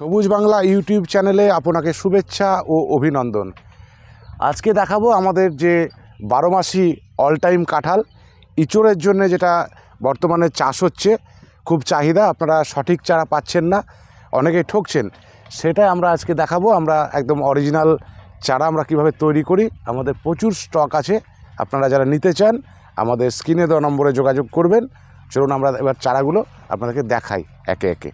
সবুজ বাংলা ইউটিউব চ্যানেলে আপনাকে শুভেচ্ছা ও অভিনন্দন। আজকে দেখাবো আমাদের যে 12 মাসি অল টাইম কাঁঠাল ইঁচড়ের জন্য যেটা বর্তমানে চাষ হচ্ছে, খুব চাহিদা, আপনারা সঠিক চারা পাচ্ছেন না, অনেকেই ঠকছেন, সেটাই আমরা আজকে দেখাবো। আমরা একদম অরিজিনাল চারা আমরা কিভাবে তৈরি করি, আমাদের প্রচুর স্টক আছে। আপনারা যারা নিতে চান আমাদের স্ক্রিনে দেওয়া নম্বরে যোগাযোগ করবেন। চলুন আমরা এবার চারাগুলো আপনাদেরকে দেখাই একে একে।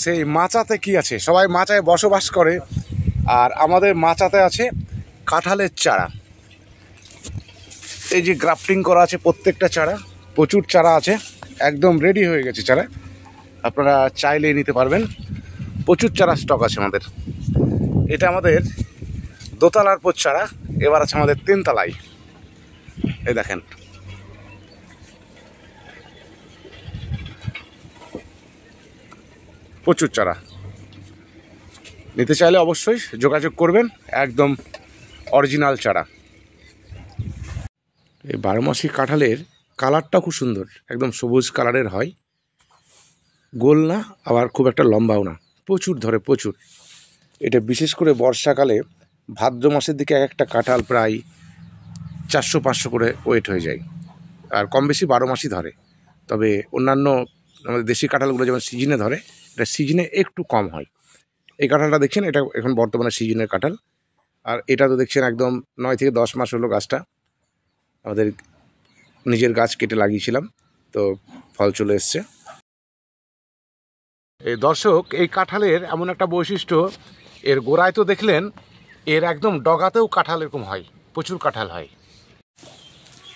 সেই মাচাতে কি আছে, সবাই মাচায় বসবাস করে, আর আমাদের মাচাতে আছে কাঁঠালের চারা। এই যে গ্রাফটিং করা আছে প্রত্যেকটা চারা, প্রচুর চারা আছে, একদম রেডি হয়ে গেছে চারা, আপনারা চাইলেই নিতে পারবেন। প্রচুর চারা স্টক আছে আমাদের। এটা আমাদের দোতলার পর চারা, এবার আছে আমাদের 3 তলায়। এই দেখেন, প্রচুর চারা। নিতে চাইলে অবশ্যই যোগাযোগ করবেন, একদম অরিজিনাল চারা। এই 12 মাসি কাঁঠালের কালারটা খুব সুন্দর, একদম সবুজ কালারের হয়, গোল না আবার খুব একটা লম্বাও না, প্রচুর ধরে প্রচুর। এটা বিশেষ করে বর্ষাকালে ভাদ্র মাসের দিকে এক একটা কাঁঠাল প্রায় 400-500 করে ওয়েট হয়ে যায়, আর কম বেশি 12 মাসই ধরে। তবে অন্যান্য আমাদের দেশি কাঁঠালগুলো যেমন সিজনে ধরে, এটা সিজনে একটু কম হয়। এই কাঁঠালটা দেখছেন, এটা এখন বর্তমানে সিজনের কাঁঠাল। আর এটা তো দেখছেন একদম 9 থেকে 10 মাস হলো গাছটা, আমাদের নিজের গাছ কেটে লাগিয়েছিলাম, তো ফল চলে এসছে। এই দর্শক, এই কাঁঠালের এমন একটা বৈশিষ্ট্য, এর গোড়ায় তো দেখলেন, এর একদম ডগাতেও কাঁঠাল এরকম হয়, প্রচুর কাঁঠাল হয়।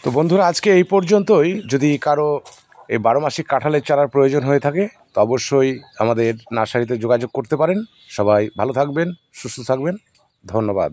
তো বন্ধুরা, আজকে এই পর্যন্তই। যদি কারো এই 12 মাসি কাঁঠালের চারার প্রয়োজন হয়ে থাকে তো অবশ্যই আমাদের নার্সারিতে যোগাযোগ করতে পারেন। সবাই ভালো থাকবেন, সুস্থ থাকবেন, ধন্যবাদ।